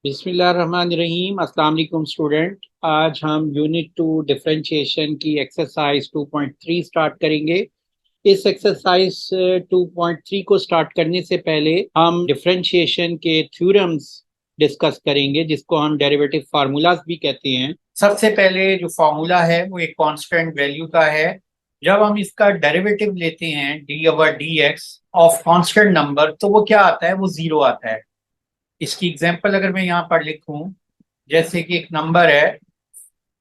बिस्मिल्लाहिर्रहमानिर्रहीम। अस्सलाम वालेकुम स्टूडेंट। आज हम यूनिट 2 डिफरेंशिएशन की एक्सरसाइज 2.3 स्टार्ट करेंगे। इस एक्सरसाइज 2.3 को स्टार्ट करने से पहले हम डिफरेंशिएशन के थ्योरम्स डिस्कस करेंगे, जिसको हम डेरिवेटिव फार्मूलाज भी कहते हैं। सबसे पहले जो फार्मूला है वो एक कांस्टेंट वैल्यू का है। जब हम इसका डेरिवेटिव लेते हैं D over D x of constant number, तो वो क्या आता है? वो जीरो आता है। इसकी एग्जांपल अगर मैं यहाँ पर लिखूं, जैसे कि एक नंबर है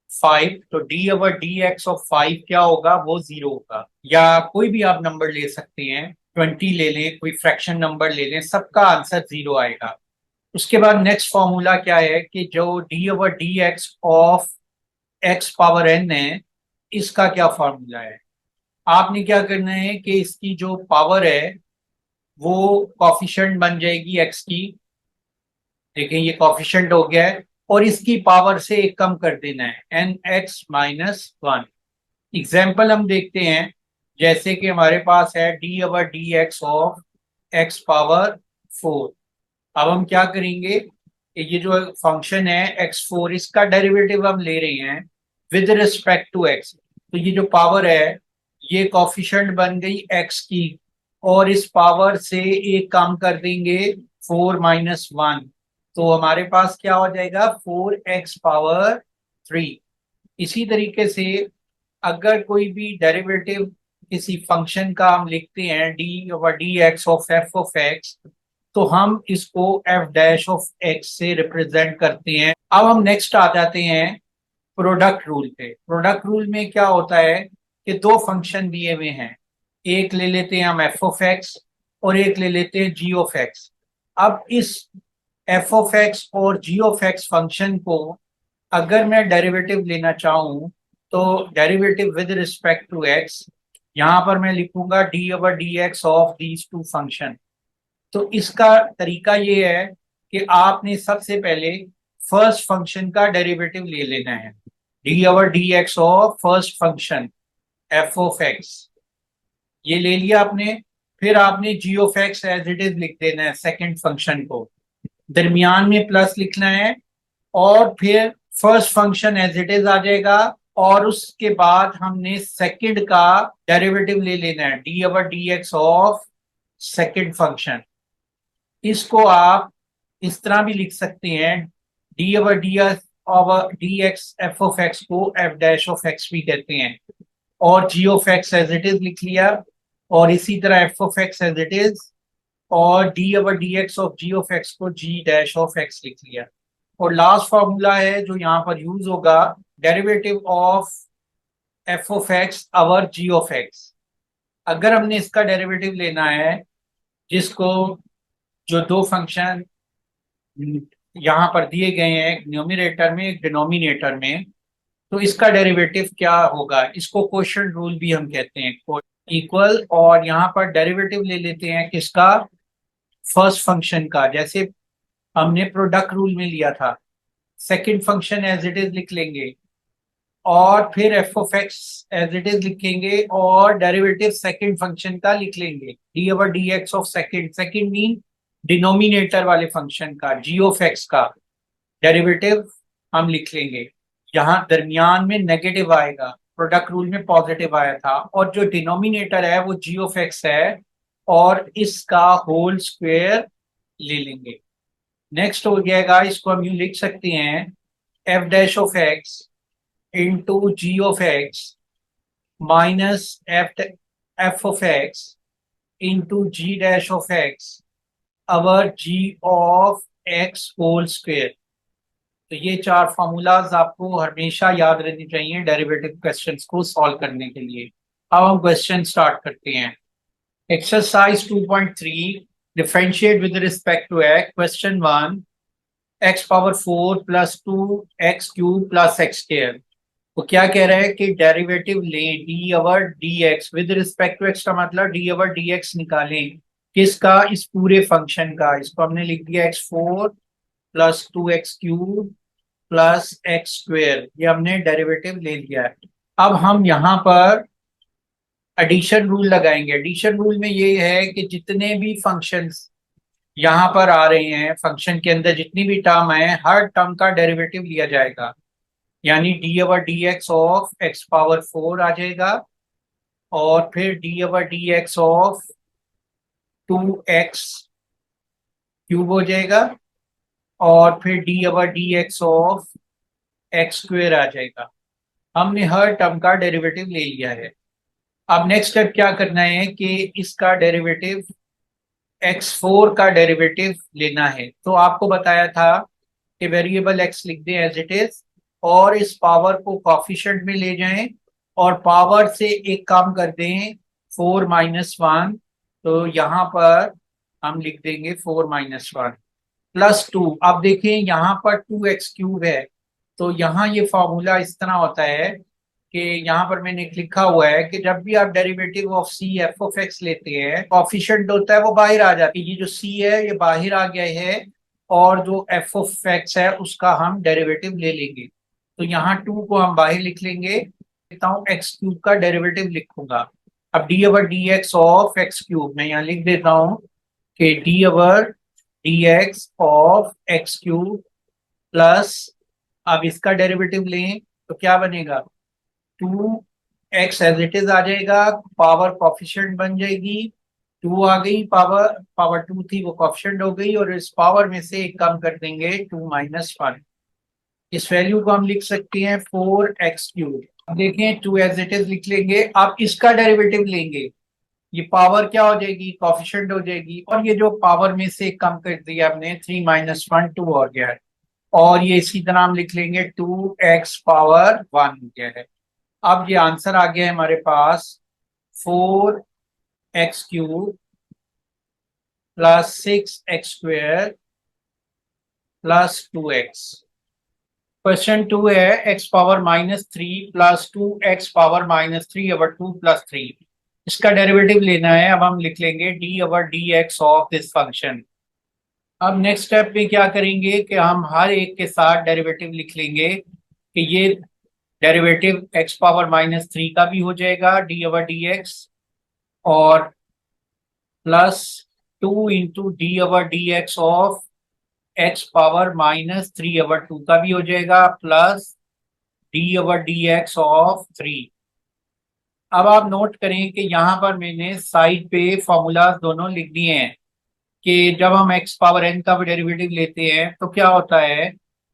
5, तो d over D x of 5 क्या होगा? वो जीरो होगा। या कोई भी आप नंबर ले सकते हैं, 20 ले लें, कोई फ्रैक्शन नंबर ले लें, सबका आंसर जीरो आएगा। उसके बाद नेक्स्ट फॉर्मूला क्या है कि जो d over D x of x power n है, इसका क्या फॉर्मूला है? आपने क्या करना है कि इसकी जो पावर है वो कॉफिशिएंट बन जाएगी एक्स की। देखें, ये कॉफिशिएंट हो गया है और इसकी पावर से एक कम कर देना है, n x minus one. Example हम देखते हैं, जैसे कि हमारे पास है D over D x of x power four. अब हम क्या करेंगे कि ये जो फंक्शन है एक्स फोर, इसका डेरिवेटिव हम ले रहे हैं विद रिस्पेक्ट टू एक्स। तो ये जो पावर है ये कॉफिशिएंट बन गई एक्स की, और इस पावर से एक काम कर देंगे, फोर माइनस वन। तो हमारे पास क्या हो जाएगा? Four x power three. इसी तरीके से अगर कोई भी डेरिवेटिव किसी फंक्शन का हम लिखते हैं D over D x of x, तो हम इसको एफ डैश ऑफ एक्स से रिप्रेजेंट करते हैं। अब हम नेक्स्ट आ जाते हैं प्रोडक्ट रूल पे। प्रोडक्ट रूल में क्या होता है कि दो फंक्शन दिए हुए हैं, एक ले लेते हैं हम एफ ऑफ एक्स और एक ले लेते हैं जी ऑफ एक्स। अब इस एफ ऑफ एक्स और जी ऑफ एक्स फंक्शन को अगर मैं डेरिवेटिव लेना चाहूं, तो derivative with respect to x, यहां पर मैं लिखूंगा d over D x of these two function. तो इसका तरीका ये है कि आपने सबसे पहले फर्स्ट फंक्शन का डेरिवेटिव ले लेना है, D over D x of first function F of X, ये ले लिया आपने। फिर आपने G of x as it is लिख देना है सेकंड फंक्शन को, दरमियान में प्लस लिखना है, और फिर first function as it is आ जाएगा। और उसके बाद हमने सेकंड का डेरिवेटिव ले लेना है D over D x of second function. इसको आप इस तरह भी लिख सकते हैं, D over D over D x F of X को एफ डैश ऑफ एक्स भी कहते हैं, और G of x as it is लिख लिया, और इसी तरह F of x as it is, और D over D x of ji of X को जी डैश ऑफ एक्स लिख लिया। और लास्ट फॉर्मूला है जो यहाँ पर यूज होगा, derivative of f of x over g of x. अगर हमने इसका डेरिवेटिव लेना है, जिसको जो दो फंक्शन यहाँ पर दिए गए हैं, एक न्यूमरेटर में एक डिनोमिनेटर में, तो इसका डेरिवेटिव क्या होगा? इसको क्वोशिएंट रूल भी हम कहते हैं, इक्वल। और यहाँ पर डेरिवेटिव ले लेते हैं किसका? फर्स्ट फंक्शन का, जैसे हमने प्रोडक्ट रूल में लिया था। Second function as it is लिख लेंगे, और फिर f of x as it is लिखेंगे, और डेरिवेटिव सेकंड फंक्शन का लिख लेंगे d over D x of second. Second mean denominator वाले फंक्शन का, जी ऑफ एक्स का डेरिवेटिव हम लिख लेंगे। यहाँ दरमियान में नेगेटिव आएगा, प्रोडक्ट रूल में पॉजिटिव आया था, और जो डिनोमिनेटर है वो जी ऑफ एक्स है, और इसका होल स्क्वायर ले लेंगे। नेक्स्ट हो जाएगा, इसको हम यूं लिख सकते हैं, f dash of x into g of x minus f f of x into g dash of x over g of x whole square. तो ये चार फॉर्मूलाज आपको हमेशा याद रहनी चाहिए डेरिवेटिव क्वेश्चंस को सॉल्व करने के लिए। अब हम क्वेश्चन स्टार्ट करते हैं। Exercise 2.3, differentiate with respect to x. Question 1, x power 4 plus two x cube plus x square. वो क्या कह रहा है कि डेरिवेटिव लें d over D x with respect to x, का मतलब डी ओवर डी एक्स निकालें किसका? इस पूरे फंक्शन का। इसको हमने लिख दिया x four plus two x cube plus x square, ये हमने डेरिवेटिव ले लिया है। अब हम यहाँ पर एडिशन रूल लगाएंगे। एडिशन रूल में ये है कि जितने भी फंक्शंस यहाँ पर आ रहे हैं फंक्शन के अंदर जितनी भी टर्म है हर टर्म का डेरिवेटिव लिया जाएगा, यानी D over D x of x power 4 आ जाएगा, और फिर D over D x of 2x cube हो जाएगा, और फिर D over D x of x square आ जाएगा। हमने हर टर्म का डेरिवेटिव ले लिया है। अब नेक्स्ट स्टेप क्या करना है कि इसका डेरिवेटिव x4 का डेरिवेटिव लेना है। तो आपको बताया था कि वेरिएबल x लिख दें एज इट इज, और इस पावर को कॉफिशिएंट में ले जाएं, और पावर से एक काम कर दें 4 - 1। तो यहाँ पर हम लिख देंगे 4 - 1 +2। अब देखें यहाँ पर 2x³ है, तो यहाँ ये फॉर्मूला इस तरह होता है कि यहाँ पर मैंने लिखा हुआ है कि जब भी आप derivative of c f of x लेते हैं, कॉफिशिएंट होता है वो बाहर आ जाती है। ये जो सी है ये बाहर आ गया है, और जो एफ ऑफ एक्स है उसका हम डेरिवेटिव ले लेंगे। तो यहाँ 2 को हम बाहर लिख लेंगे, लिखता हूँ x³ का डेरिवेटिव लिखूंगा। अब D over D x of x³ मैं यहाँ लिख देता हूँ कि D over D x of x³ plus, अब इसका डेरिवेटिव लें तो क्या बनेगा, 2x एज इट इज आ जाएगा, पावर कॉफिशिएंट बन जाएगी, 2 आ गई, पावर पावर 2 थी वो कॉफिशिएंट हो गई, और इस पावर में से एक कम कर देंगे 2 - 1। इस वैल्यू को हम लिख सकते हैं 4x³। अब देखें 2 एज इट इज लिख लेंगे। अब इसका डेरिवेटिव लेंगे, ये पावर क्या हो जाएगी, कॉफिशिएंट हो जाएगी, और ये जो पावर में से एक कम कर दिया हमने 3 - 1 2 हो गया है, और ये इसी तरह हम लिख लेंगे 2x पावर 1 हो गया है। अब ये आंसर आ गया है हमारे पास 4x³ plus 6x² plus 2x। Question 2 है x power -3 plus 2x power -3 over 2 plus 3। इसका डेरिवेटिव लेना है। अब हम लिख लेंगे d over D x of this function. अब नेक्स्ट स्टेप में क्या करेंगे कि हम हर एक के साथ डेरिवेटिव लिख लेंगे कि ये डेरिवेटिव x पावर -3 का भी हो जाएगा डी ओवर डी एक्स, और plus 2 into D over D x of x power -3 over 2 का भी हो जाएगा, plus D over D x of 3। अब आप नोट करें कि यहाँ पर मैंने साइड पे फॉर्मूलाज दोनों लिख दिए हैं कि जब हम x पावर n का डेरिवेटिव लेते हैं तो क्या होता है।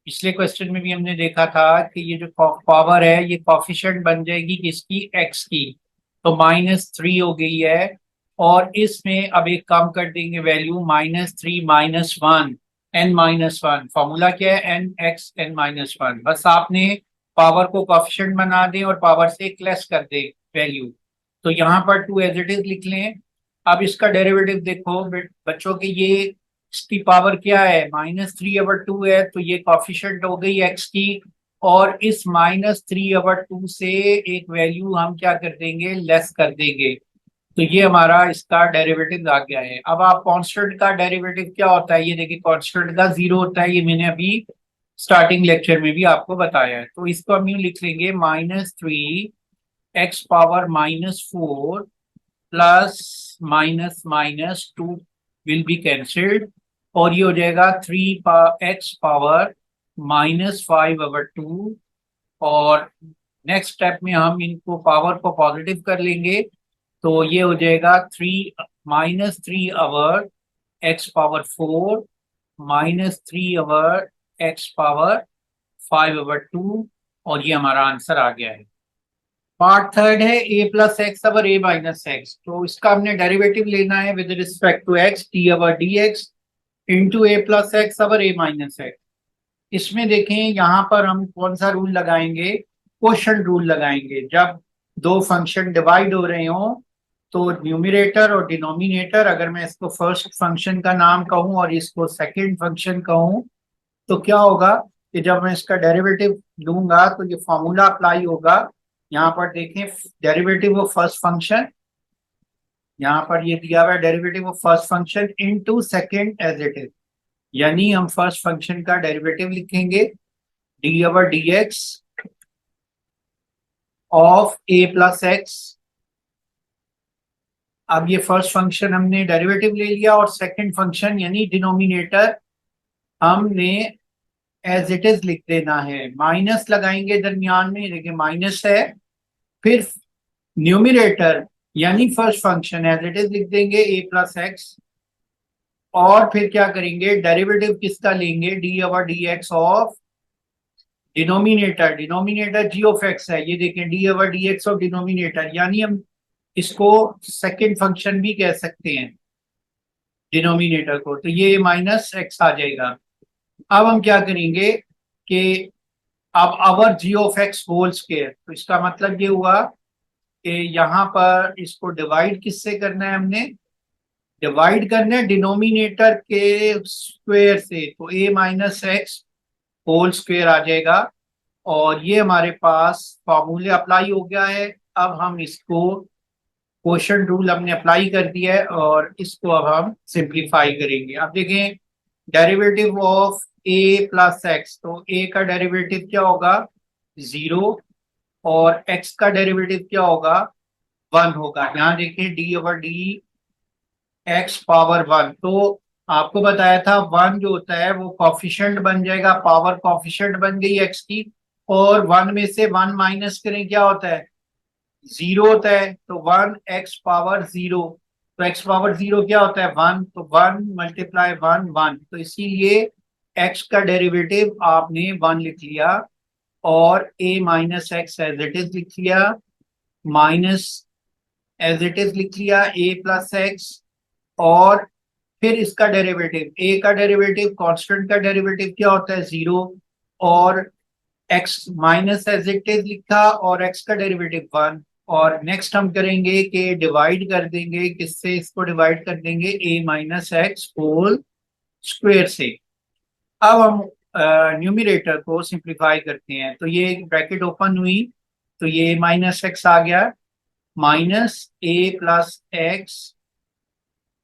पिछले क्वेश्चन में भी हमने देखा था कि ये जो पावर है ये कॉफिशिएंट बन जाएगी किसकी, x की, तो -3 हो गई है, और इसमें अब एक काम कर देंगे वैल्यू -3 - 1 n-1। फॉर्मूला क्या है, n(x n-1)। बस आपने पावर को कॉफिशिएंट बना दें और पावर से एक लेस कर दें वैल्यू। तो यहाँ पर 2 एज इट इज लिख लें। अब इसका डेरिवेटिव देखो बच्चों की, ये इसकी पावर क्या है, -3 ओवर 2 है, तो ये कॉफिशिएंट हो गई x की, और इस -3 ओवर 2 से एक वैल्यू हम क्या कर देंगे, लेस कर देंगे। तो ये हमारा इसका डेरिवेटिव आ गया है। अब आप कांस्टेंट का डेरिवेटिव क्या होता है, ये देखिए कांस्टेंट का 0 होता है, ये मैंने अभी स्टार्टिंग लेक्चर में भी आपको बताया है। तो इसको हम यूं लिख लेंगे -3 x power -4 plus -2 will be cancelled, और ये हो जाएगा 3x पावर -5 ओवर 2। और नेक्स्ट स्टेप में हम इनको पावर को पॉजिटिव कर लेंगे, तो ये हो जाएगा -3 over x power 4 -3 over x power 5 over 2, और ये हमारा आंसर आ गया है। पार्ट थर्ड है a plus x over a minus x. तो इसका हमने डेरिवेटिव लेना है with respect to x, d over D x into a plus x over a minus x. इसमें देखें यहाँ पर हम कौन सा रूल लगाएंगे, क्वोशंट रूल लगाएंगे। जब दो फंक्शन डिवाइड हो रहे हो तो न्यूमरेटर और डिनोमिनेटर, अगर मैं इसको फर्स्ट फंक्शन का नाम कहूँ और इसको सेकंड फंक्शन कहूँ, तो क्या होगा कि जब मैं इसका डेरिवेटिव लूंगा तो ये फॉर्मूला अप्लाई होगा। यहाँ पर देखें डेरिवेटिव ऑफ फर्स्ट फंक्शन, यहाँ पर ये दिया हुआ है derivative of first function into second as it is, यानी हम फर्स्ट फंक्शन का डेरिवेटिव लिखेंगे d over D x of a plus x. अब ये फर्स्ट फंक्शन हमने डेरिवेटिव ले लिया और सेकंड फंक्शन यानी डिनोमिनेटर हमने एज इट इज लिख देना है। माइनस लगाएंगे दरमियान में, देखिए माइनस है। फिर न्यूमिनेटर यानी first function as it is लिख देंगे a प्लस एक्स। और फिर क्या करेंगे, डेरिवेटिव किसका लेंगे, d over D x of denominator. Denominator g of x है, ये देखें d over D x of denominator, यानी हम इसको सेकंड फंक्शन भी कह सकते हैं डिनोमिनेटर को। तो ये माइनस एक्स आ जाएगा। अब हम क्या करेंगे कि अब अवर g of x whole square, तो इसका मतलब ये हुआ कि यहाँ पर इसको डिवाइड किससे करना है, हमने डिवाइड करना है डिनोमिनेटर के स्क्वायर से। तो ए माइनस एक्स होल स्क्वायर आ जाएगा और ये हमारे पास फॉर्मूले अप्लाई हो गया है। अब हम इसको क्वोशंट रूल हमने अप्लाई कर दिया है और इसको अब हम सिंप्लीफाई करेंगे। अब देखें derivative of A plus x, तो ए का डेरिवेटिव क्या होगा, जीरो, और एक्स का डेरिवेटिव क्या होगा, वन होगा। यहाँ देखिए D over D x power one, तो आपको बताया था वन जो होता है वो कॉफिशिएंट बन जाएगा, पावर कॉफिशिएंट बन गई एक्स की। और वन में से वन माइनस करें क्या होता है, जीरो होता है। तो वन एक्स पावर जीरो, तो एक्स पावर जीरो क्या होता है, वन। तो वन मल्टीप्लाई वन वन, तो इसीलिए एक्स का डेरिवेटिव आपने वन लिख लिया और A minus X as it is लिख लिया, माइनस एज इट इज लिख लिया ए प्लस एक्स। और फिर इसका डेरिवेटिव, ए का डेरिवेटिव कांस्टेंट का डेरिवेटिव क्या होता है, जीरो, और x minus as it is लिखा और एक्स का डेरिवेटिव वन। और नेक्स्ट हम करेंगे कि डिवाइड कर देंगे, किससे इसको डिवाइड कर देंगे, ए माइनस एक्स होल स्क्वायर से। अब हम न्यूमिनेटर को सिंप्लीफाई करते हैं, तो ये ब्रैकेट ओपन हुई, तो ये माइनस एक्स आ गया, माइनस ए प्लस एक्स,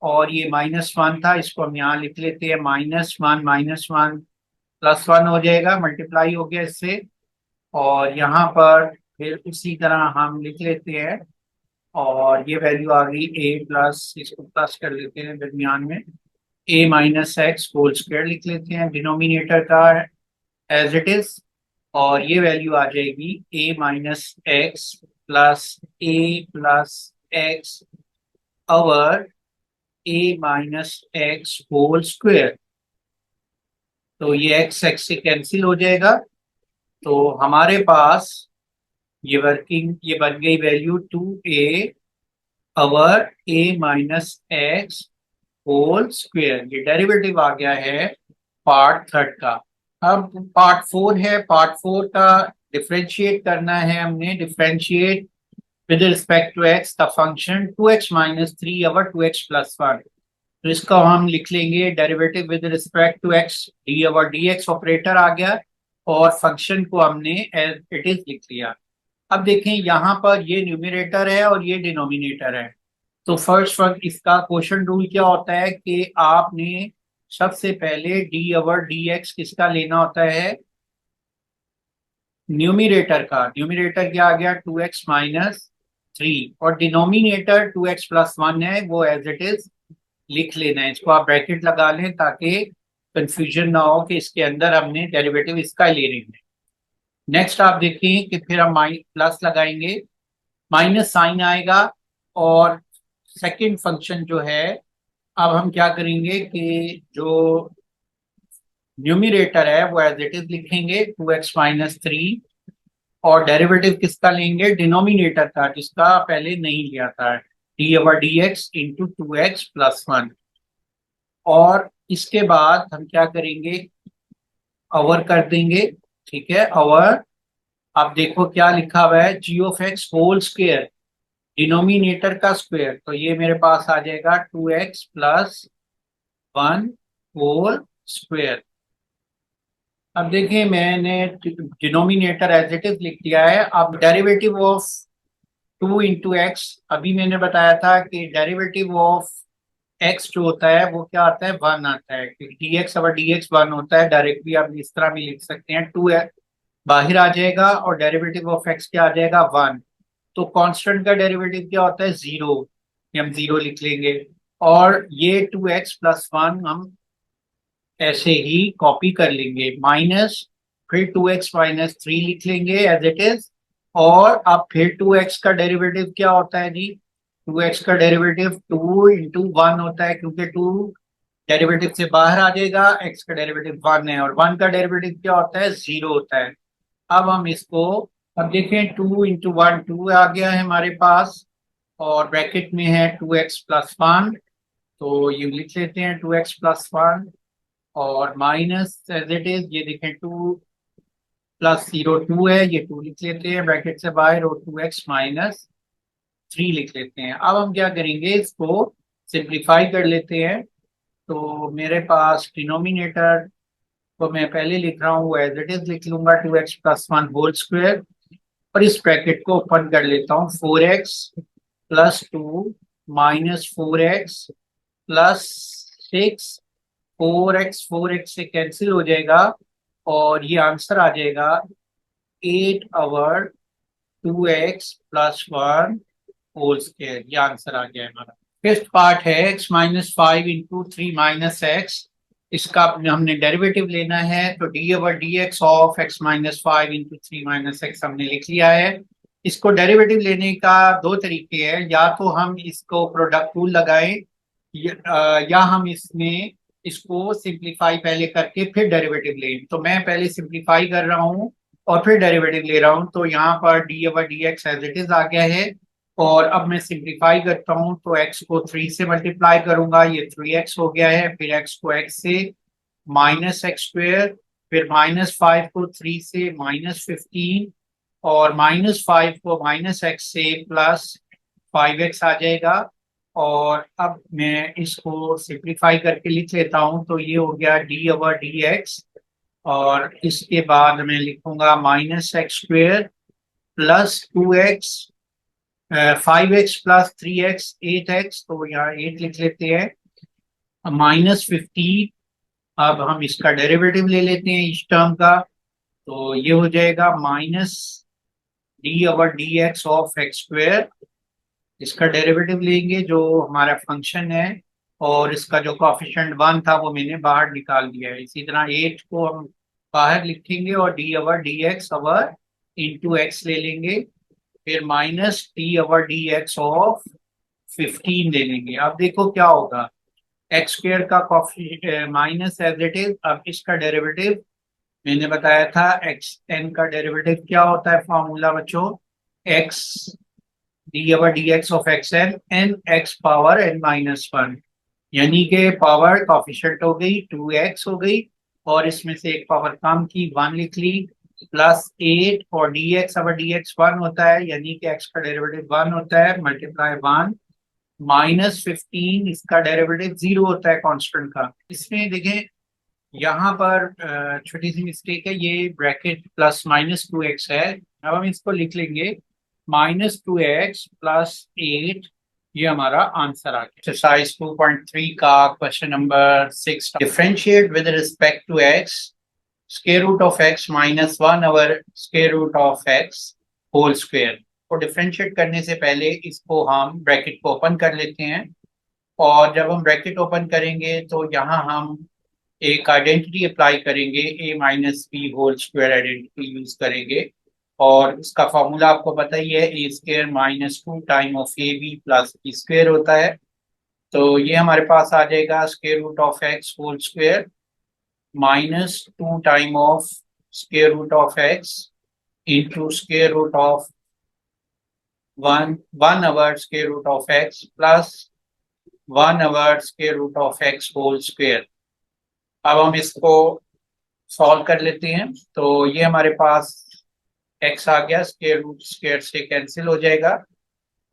और ये माइनस वन था, इसको हम यहाँ लिख लेते हैं माइनस वन प्लस वन हो जाएगा, मल्टीप्लाई हो गया इससे। और यहाँ पर फिर उसी तरह हम लिख लेते हैं और ये वैल्यू आ गई ए प्लस, इसको प्लस कर लेते हैं दरमियान में, ए माइनस एक्स होल स्क्वायर लिख लेते हैं डिनोमिनेटर का एज इट इज। और ये वैल्यू आ जाएगी a minus x plus x over a minus x whole square. तो ये एक्स एक्स से कैंसिल हो जाएगा, तो हमारे पास ये बन गई value two a over a minus x whole square. ये डेरिवेटिव आ गया है पार्ट थर्ड का। अब पार्ट फोर है, पार्ट फोर का डिफरेंशिएट करना है हमने। Differentiate with respect to x the function two x minus three over two x plus one. तो इसका हम लिख लेंगे derivative with respect to x, d over D x operator आ गया और फंक्शन को हमने एज इट इज लिख लिया। अब देखें यहाँ पर ये न्यूमिनेटर है और ये डिनोमिनेटर है। तो फर्स्ट वर्क इसका क्वोशंट रूल क्या होता है कि आपने सबसे पहले डी ओवर डी एक्स किसका लेना होता है, न्यूमिनेटर का। न्यूमिनेटर क्या आ गया, टू एक्स माइनस थ्री, और denominator two x plus one है, वो एज इट इज लिख लेना है। इसको आप ब्रैकेट लगा लें ताकि कंफ्यूजन ना हो कि इसके अंदर हमने डेरिवेटिव इसका ले रहे हैं। नेक्स्ट आप देखिए कि फिर हम प्लस लगाएंगे, माइनस साइन आएगा, और सेकंड फंक्शन जो है अब हम क्या करेंगे कि जो न्यूमिनेटर है वो एज इट इज लिखेंगे टू एक्स माइनस थ्री, और डेरिवेटिव किसका लेंगे, डिनोमिनेटर का, जिसका पहले नहीं लिया था, D over D x into two x plus one. और इसके बाद हम क्या करेंगे, ओवर कर देंगे, ठीक है, ओवर। अब देखो क्या लिखा हुआ है, g of x whole square, denominator का स्क्वायर, तो ये मेरे पास आ जाएगा two x plus one whole square. अब देखिए मैंने डिनोमिनेटर एज इट इज लिख दिया है। अब derivative of to into x, अभी मैंने बताया था कि डेरिवेटिव ऑफ एक्स जो होता है वो क्या आता है, वन आता है, क्योंकि डी एक्स अवर डी एक्स वन होता है। डायरेक्ट भी आप इस तरह भी लिख सकते हैं, टू बाहर आ जाएगा और डेरिवेटिव ऑफ एक्स क्या आ जाएगा, वन। तो कांस्टेंट का डेरिवेटिव क्या होता है, जीरो, ये हम 0 लिख लेंगे। और ये 2x+1 हम ऐसे ही कॉपी कर लेंगे, माइनस फिर 2x-3 लिख लेंगे एज इट इज। और अब फिर 2x का डेरिवेटिव क्या होता है जी? 2x का डेरिवेटिव 2 × 1 होता है, क्योंकि 2 डेरिवेटिव से बाहर आ जाएगा, x का डेरिवेटिव 1 है, और 1 का डेरिवेटिव क्या होता है? 0 होता है। अब हम इसको, अब देखें 2 × 1 2 आ गया है हमारे पास, और ब्रैकेट में है 2x+1, तो ये लिख लेते हैं 2x+1, और माइनस एज इट इज, ये देखें 2+0 2 है, ये 2 लिख लेते हैं ब्रैकेट से बाहर, और 2x-3 लिख लेते हैं। अब हम क्या करेंगे, इसको सिंप्लीफाई कर लेते हैं। तो मेरे पास डिनोमिनेटर को मैं पहले लिख रहा हूँ एज इट इज लिख लूंगा, 2x+1 होल स्क्वायर, और इस ब्रैकेट को ओपन कर लेता हूँ, 4x+2 -4x+6, 4x से कैंसिल हो जाएगा, और ये आंसर आ जाएगा 8/2x+1 होल स्क्वायर। ये आंसर आ गया हमारा। फिफ्थ पार्ट है x-5 × 3 - x। इसका हमने डेरिवेटिव लेना है, तो d/dx ऑफ x-5 × 3 - x हमने लिख लिया है। इसको डेरिवेटिव लेने का दो तरीके हैं, या तो हम इसको प्रोडक्ट रूल लगाएं, या हम इसमें इसको सिंप्लीफाई पहले करके फिर डेरिवेटिव लें। तो मैं पहले सिंप्लीफाई कर रहा हूँ और फिर डेरिवेटिव ले रहा हूँ। तो यहाँ पर d/dx एज इट इज आ गया है, और अब मैं सिंप्लीफाई करता हूँ, तो x को 3 से मल्टीप्लाई करूंगा, ये 3x हो गया है, फिर x को x से -x², फिर -5 को 3 से -15, और -5 को -x से +5x आ जाएगा। और अब मैं इसको सिंप्लीफाई करके लिख लेता हूँ, तो ये हो गया d/dx, और इसके बाद मैं लिखूंगा -x² +2x, 5x+3x 8x, तो यहाँ 8 लिख लेते हैं, -15। अब हम इसका डेरिवेटिव ले लेते हैं इस टर्म का, तो ये हो जाएगा -d/dx ऑफ x²। इसका डेरिवेटिव लेंगे जो हमारा फंक्शन है, और इसका जो कोएफिशिएंट 1 था वो मैंने बाहर निकाल दिया है। इसी तरह 8 को हम बाहर लिखेंगे, और d/dx अवर इंटू एक्स ले लेंगे, फिर -d/dx ऑफ 15 ले लेंगे। अब देखो क्या होगा, x² का माइनस एज इट इज। अब इसका डेरिवेटिव मैंने बताया था, xn का डेरिवेटिव क्या होता है, फॉर्मूला बच्चों, x d/dx of xn n x power n-1, यानी कि पावर कॉफिशिएंट हो गई 2x हो गई, और इसमें से एक पावर कम की 1 लिख ली, +8, और dx/dx 1 होता है, यानी कि x का डेरिवेटिव 1 होता है, मल्टीप्लाई 1 -15, इसका डेरिवेटिव 0 होता है कांस्टेंट का। इसमें देखें यहाँ पर छोटी सी मिस्टेक है, ये ब्रैकेट +-2x है। अब हम इसको लिख लेंगे -2x+8, ये हमारा आंसर आ गया। एक्सरसाइज 2.3 का question number 6, differentiate with respect to x square root of x -1 over square root of x whole square. को डिफरेंशिएट करने से पहले इसको हम ब्रैकेट को ओपन कर लेते हैं, और जब हम ब्रैकेट ओपन करेंगे तो यहाँ हम एक आइडेंटिटी अप्लाई करेंगे, a-b whole square identity use करेंगे, और इसका फॉर्मूला आपको पता ही है, a² -2 time of ab plus b² होता है। तो ये हमारे पास आ जाएगा square root of x whole square -2 time of square root of x into square root of 1 over square root of x plus 1 over square root of x whole square. अब हम इसको सॉल्व कर लेते हैं, तो ये हमारे पास x आ गया, स्क्वायर रूट स्क्वायर से कैंसिल हो जाएगा,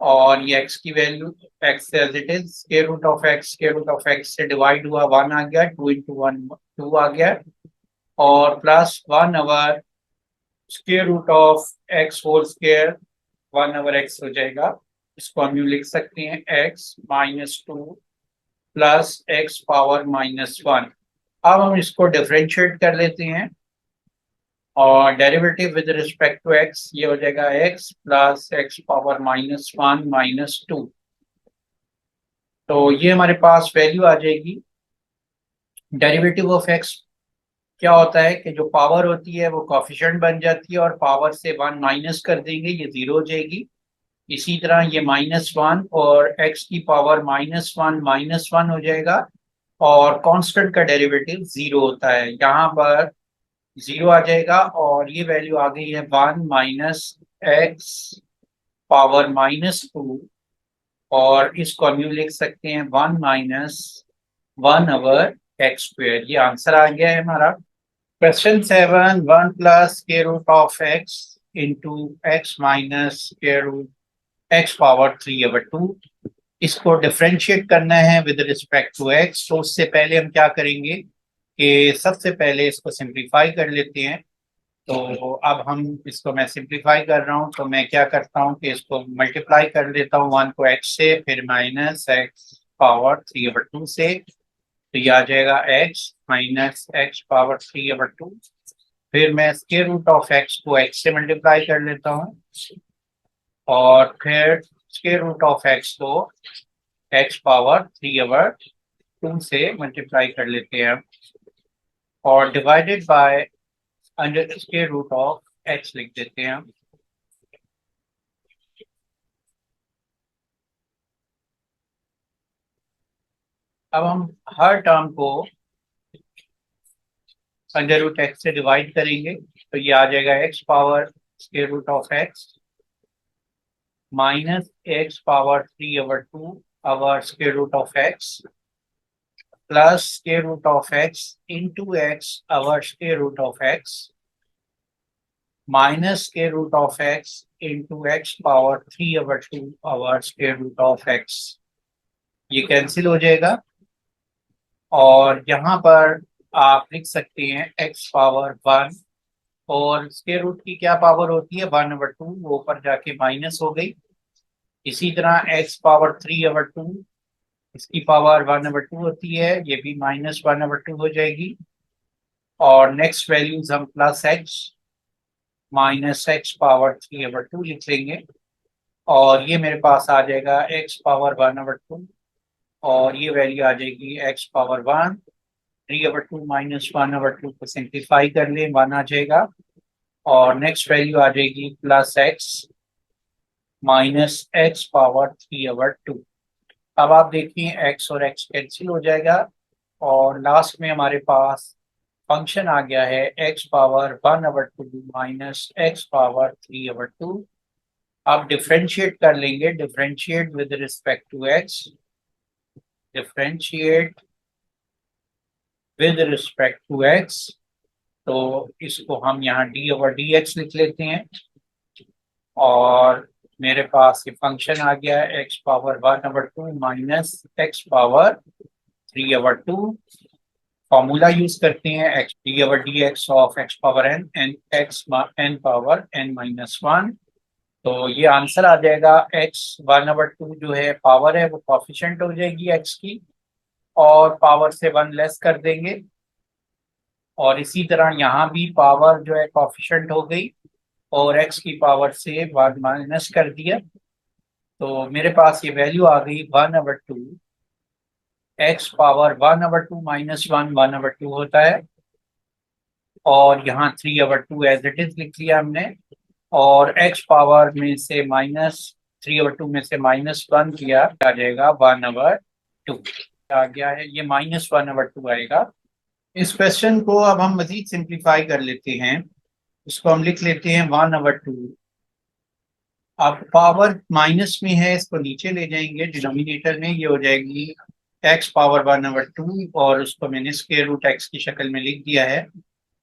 और ये x की value x as it is, square root of x से डिवाइड हुआ 1 आ गया, 2 × 1 2 आ गया, और plus 1 over square root of x whole square 1 over x हो जाएगा। इसको हम यूँ लिख सकते हैं x -2 प्लस x पावर -1। अब हम इसको डिफरेंशिएट कर लेते हैं, और derivative with respect to x ये हो जाएगा x प्लस x पावर -1 -2। तो ये हमारे पास वैल्यू आ जाएगी। डेरिवेटिव ऑफ एक्स क्या होता है कि जो पावर होती है वो कॉफिशिएंट बन जाती है और पावर से वन माइनस कर देंगे, ये जीरो हो जाएगी। इसी तरह ये -1 और एक्स की पावर -1 हो जाएगा। और कांस्टेंट का डेरिवेटिव जीरो होता है, यहाँ पर जीरो आ जाएगा। और ये वैल्यू आ गई है 1 - x पावर -2। और इसको हम यूँ लिख सकते हैं 1 - 1/x²। ये आंसर आ गया है हमारा। Question 7, 1 + √(x) into x minus √(x⁴)/2। इसको डिफरेंशिएट करना है विद रिस्पेक्ट टू एक्स। तो उससे पहले हम क्या करेंगे कि सबसे पहले इसको सिंप्लीफाई कर लेते हैं। तो अब हम इसको, मैं सिंप्लीफाई कर रहा हूँ, तो मैं क्या करता हूँ कि इसको मल्टीप्लाई कर लेता हूँ 1 को x से, फिर -x⁴/2 से। तो ये आ जाएगा x -x⁴/2। फिर मैं स्क्वायर रूट ऑफ x को x से मल्टीप्लाई कर लेता हूँ और फिर स्क्वायर रूट ऑफ x को x⁴/2 से मल्टीप्लाई कर लेते हैं और divided by under square root of x लिख देते हैं। अब हम हर टर्म को अंडर रूट एक्स से डिवाइड करेंगे, तो ये आ जाएगा x⁴√x -x⁴3/2 our square root of x plus square root of x into x our square root of x minus square root of x into x⁴3/2 our square root of x। ये cancel हो जाएगा और यहाँ पर आप लिख सकते हैं x⁴1। और स्क्वायर रूट की क्या पावर होती है 1/2, वो ऊपर जाके माइनस हो गई। इसी तरह x⁴3/2, इसकी पावर 1/2 होती है, ये भी -1/2 हो जाएगी। और नेक्स्ट वैल्यूज हम +x -x⁴3/2 लिख लेंगे और ये मेरे पास आ जाएगा x⁴1/2 और ये वैल्यू आ जाएगी x⁴1। 3/2 -1/2 को सिंप्लीफाई कर लें, 1 आ जाएगा। और नेक्स्ट वैल्यू आ जाएगी +x -x⁴3/2। अब आप देखिए x और x कैंसिल हो जाएगा और लास्ट में हमारे पास फंक्शन आ गया है x⁴1/2 -x⁴3/2। अब डिफरेंशिएट कर लेंगे, differentiate with respect to x, differentiate with respect to x। तो इसको हम यहाँ d/dx लिख लेते हैं और मेरे पास ये फंक्शन आ गया है x⁴1/2 -x⁴3/2। फॉर्मूला यूज करते हैं x d/dx of x⁴n and x n⁴n-1। तो ये आंसर आ जाएगा x1/2 जो है पावर है वो कॉफिशिएंट हो जाएगी x की और पावर से 1 लेस कर देंगे। और इसी तरह यहाँ भी पावर जो है कॉफिशिएंट हो गई और x की पावर से 1 माइनस कर दिया। तो मेरे पास ये वैल्यू आ गई 1/2। x⁴1/2 -1 होता है और यहाँ 3/2 एज इट इज लिख लिया हमने। और x पावर में से -3/2 में से -1 किया, आ जाएगा 1/2 आ गया है, ये -1/2 आएगा। इस क्वेश्चन को अब हम मजीद सिंप्लीफाई कर लेते हैं, इसको हम लिख लेते हैं 1/2। अब पावर माइनस में है, इसको नीचे ले जाएंगे डिनोमिनेटर में, ये हो जाएगी x⁴1/2 और उसको मैंने स्क्वायर रूट x की शक्ल में लिख दिया है।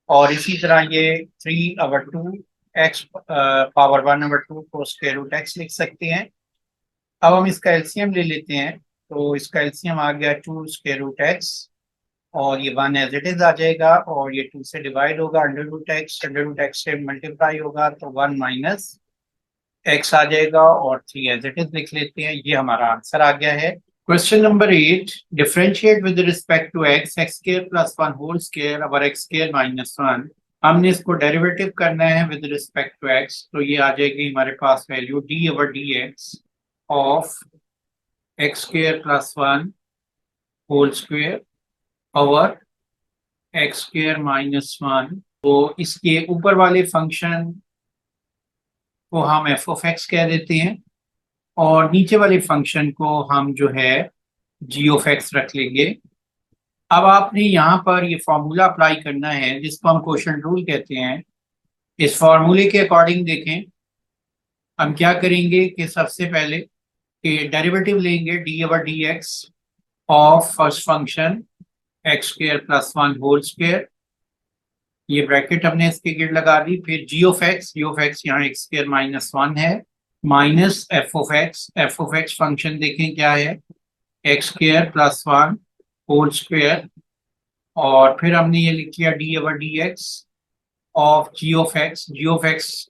और इसी तरह ये 3/2 x⁴1/2 को स्क्वायर रूट x लिख सकते हैं। अब हम इसका एलसीएम ले लेते हैं, तो इसका एलसीएम आ गया 2 स्क्वायर रूट x और ये 1 एज इट इज आ जाएगा और ये 2 से डिवाइड होगा, अंडर रूट एक्स से मल्टीप्लाई होगा तो 1 माइनस x आ जाएगा और 3 एज इट इज लिख लेते हैं। ये हमारा आंसर आ गया है। Question number 8, differentiate with respect to x² + 1 whole square over x² -1। हमने इसको डेरिवेटिव करना है विद रिस्पेक्ट टू x, तो ये आ जाएगी हमारे पास value d/dx of x square plus one whole square over x square minus one. तो इसके ऊपर वाले फंक्शन को हम एफ ऑफ एक्स कह देते हैं और नीचे वाले फंक्शन को हम जो है जी ऑफ एक्स रख लेंगे। अब आपने यहाँ पर ये फॉर्मूला अप्लाई करना है जिसको हम क्वोशंट रूल कहते हैं। इस फॉर्मूले के अकॉर्डिंग देखें, हम क्या करेंगे कि सबसे पहले कि डेरिवेटिव लेंगे d over D x of first function x square plus one whole square. ये ब्रैकेट हमने इसके गिर लगा दी। फिर जी ऑफ एक्स यहाँ एक्स स्क्वेयर माइनस वन है minus f of x function देखें क्या है, x square plus one whole square. और फिर हमने ये लिख लिया d over D x of ji of x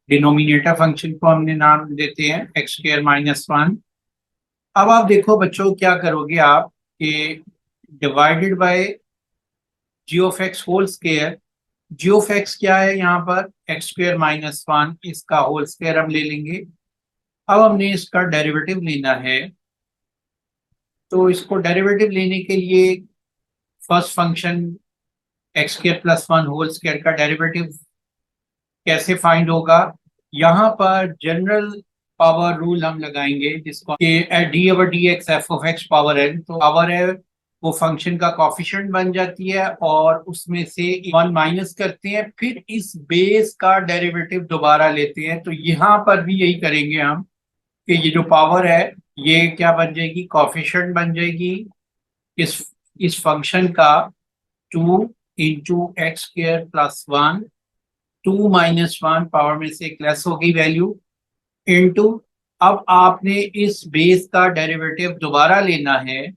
denominator function को हमने नाम देते हैं एक्स स्क्वेयर माइनस वन। अब आप देखो बच्चों क्या करोगे आप कि divided by g of x whole square. G of x क्या है यहाँ पर, एक्स स्क्वेयर माइनस वन, इसका होल स्क्वेयर हम ले लेंगे। अब हमने इसका डेरिवेटिव लेना है, तो इसको डेरिवेटिव लेने के लिए first function x square plus one whole square का डेरिवेटिव कैसे फाइंड होगा। यहाँ पर जनरल पावर रूल हम लगाएंगे जिसको d over D x F of x power n. तो पावर है वो फंक्शन का कॉफिशिएंट बन जाती है और उसमें से वन माइनस करते हैं, फिर इस बेस का डेरिवेटिव दोबारा लेते हैं। तो यहाँ पर भी यही करेंगे हम कि ये जो पावर है ये क्या बन जाएगी, कॉफिशिएंट बन जाएगी इस फंक्शन का two into x square plus one, two minus one power में से एक लेस होगी वैल्यू इनटू। अब आपने इस बेस का डेरिवेटिव दोबारा लेना है,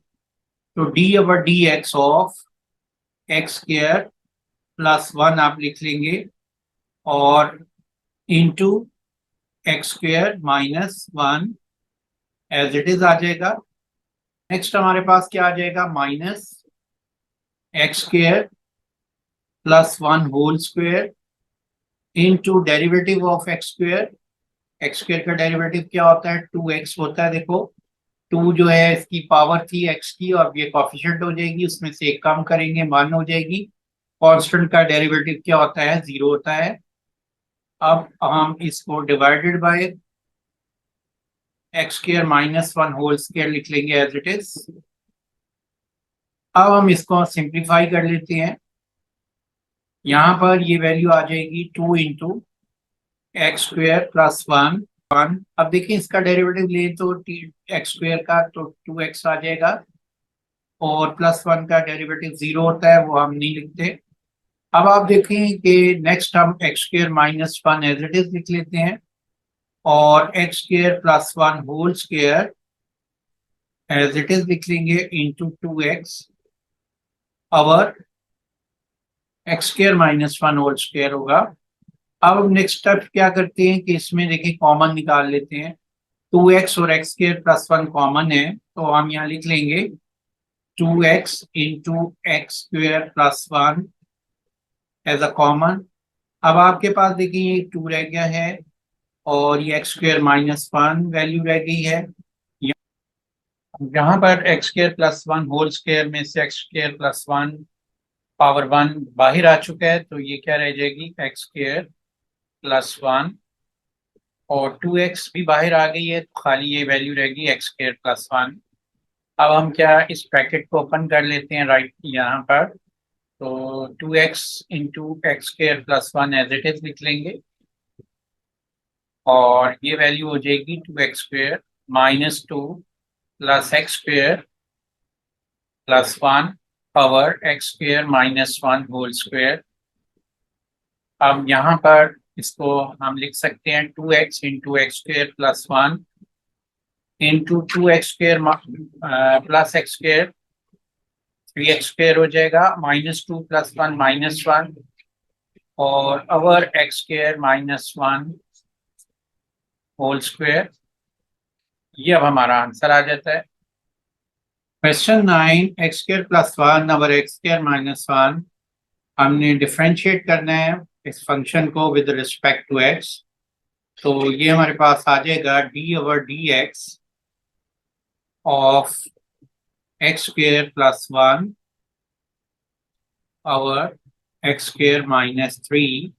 तो d over D x of x square plus one आप लिख लेंगे और into x square minus one as it is आ जाएगा। नेक्स्ट हमारे पास क्या आ जाएगा, minus x square plus one whole square into derivative of x square. X square का डेरिवेटिव क्या होता है, टू एक्स होता है। देखो टू जो है इसकी पावर थी एक्स की और ये कॉफिशिएंट हो जाएगी, उसमें से एक कम करेंगे वन हो जाएगी। कांस्टेंट का डेरिवेटिव क्या होता है, जीरो होता है। अब हम इसको divided by x square minus one whole square लिख लेंगे एज इट इज। अब हम इसको सिंप्लीफाई कर लेते हैं। यहाँ पर ये वैल्यू आ जाएगी to into x square plus one one. अब देखिए इसका डेरिवेटिव ले तो एक्स स्क्वेयर का तो टू एक्स आ जाएगा और प्लस वन का डेरिवेटिव जीरो होता है, वो हम नहीं लिखते। अब आप देखें कि नेक्स्ट हम x square minus one as it is लिख लेते हैं और x square plus one whole square as it is लिख लेंगे इंटू टू एक्स और x square minus one whole square होगा। अब हम नेक्स्ट स्टेप क्या करते हैं कि इसमें देखिए कॉमन निकाल लेते हैं। टू एक्स और x square plus one common है, तो हम यहाँ लिख लेंगे two x into x square plus one as a common. अब आपके पास देखिए ये टू रह गया है और ये x square minus one value रह गई है। यहाँ पर x square plus one whole square में से x square plus one power one बाहर आ चुका है, तो ये क्या रह जाएगी, एक्स स्क्वेयर प्लस वन और टू एक्स भी बाहर आ गई है, तो खाली ये वैल्यू रहेगी एक्स स्क्वेयर प्लस वन। अब हम क्या इस ब्रैकेट को ओपन कर लेते हैं राइट यहाँ पर, तो two x into x square plus one as it is लिख लेंगे और ये वैल्यू हो जाएगी two x square minus two plus x square plus one power x square minus one whole square. अब यहाँ पर इसको हम लिख सकते हैं two x into x square plus one into two x square plus x square, three x square हो जाएगा minus two plus one minus one और over x square minus one whole square. ये अब हमारा आंसर आ जाता है। Question 9, x square plus one over x square minus one. हमने डिफ्रेंशिएट करना है इस फंक्शन को विद रिस्पेक्ट टू एक्स, तो ये हमारे पास आ जाएगा D over D x of x square plus 1 और एक्स स्क्वेयर माइनस 3।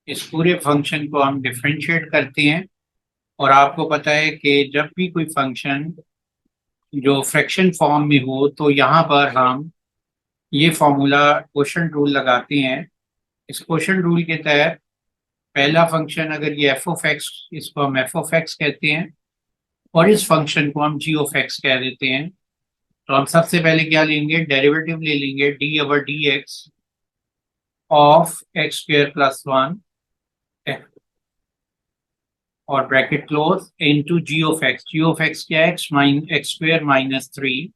इस पूरे फंक्शन को हम डिफरेंशिएट करते हैं। और आपको पता है कि जब भी कोई फंक्शन जो फ्रैक्शन फॉर्म में हो तो यहाँ पर हम ये फॉर्मूला क्वोशंट रूल लगाते हैं। इस क्वोशंट रूल के तहत पहला फंक्शन अगर ये एफ ऑफ एक्स, इसको हम एफ ऑफ एक्स कहते हैं और इस फंक्शन को हम जी ऑफ एक्स कह देते हैं। तो हम सबसे पहले क्या लेंगे, डेरिवेटिव ले लेंगे d over D x of x square plus 1 और bracket close into g of x. G of x क्या है, एक्स स्क्वेयर माइनस 3।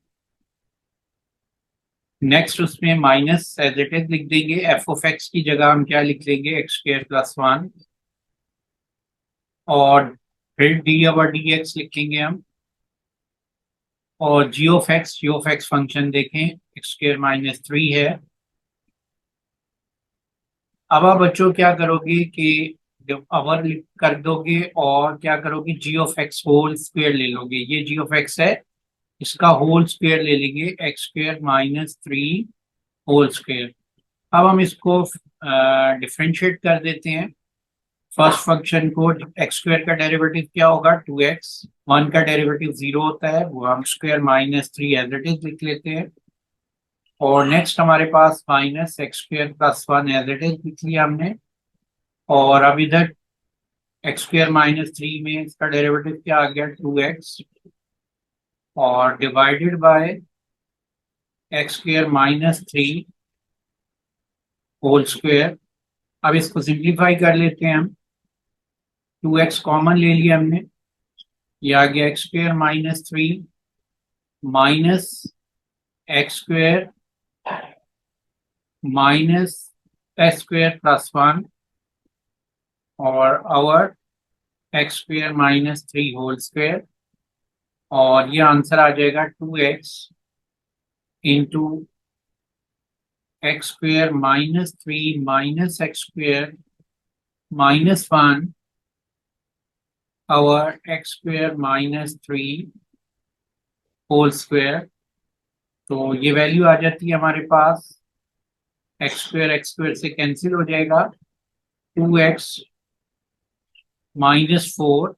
नेक्स्ट उसमें माइनस एज इट इज लिख देंगे, एफ ऑफ एक्स की जगह हम क्या लिख लेंगे, एक्स स्क्वेयर प्लस 1 और फिर डी ओवर डी एक्स लिखेंगे हम। और जी ऑफ एक्स फंक्शन देखें एक्स स्क्वेयर माइनस 3 है। अब आप बच्चों क्या करोगे कि जब अवर कर दोगे और क्या करोगे, जी ऑफ एक्स होल स्क्वेयर ले लोगे। ये जी ऑफ एक्स है, इसका होल स्क्वेयर ले लेंगे, x square minus 3 whole square. अब हम इसको डिफ्रेंशिएट कर देते हैं। फर्स्ट फंक्शन को, एक्स स्क्वेयर का डेरिवेटिव क्या होगा, 2x। 1 का डेरिवेटिव 0 होता है, वो हम square minus 3 as it is लिख लेते हैं। और नेक्स्ट हमारे पास minus x square plus 1 as it is लिख लिया हमने। और अब इधर एक्स स्क्वेयर माइनस 3 में इसका डेरिवेटिव क्या आ गया, 2x और divided by x square minus 3 whole square. अब इसको सिंप्लीफाई कर लेते हैं हम। 2x कॉमन ले लिया हमने, ये आ गया x square minus 3 minus x square minus x square plus 1 और over x square minus 3 whole square. और ये आंसर आ जाएगा 2x into x square minus 3 minus x square minus 1 और x square minus 3 whole square. तो ये value आ जाती है हमारे पास, एक्स स्क्वेयर से कैंसिल हो जाएगा, 2x माइनस 4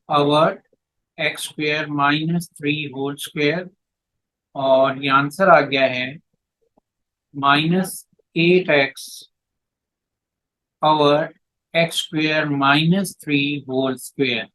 और x square minus 3 whole square. और ये आंसर आ गया है -8x और x square minus 3 whole square.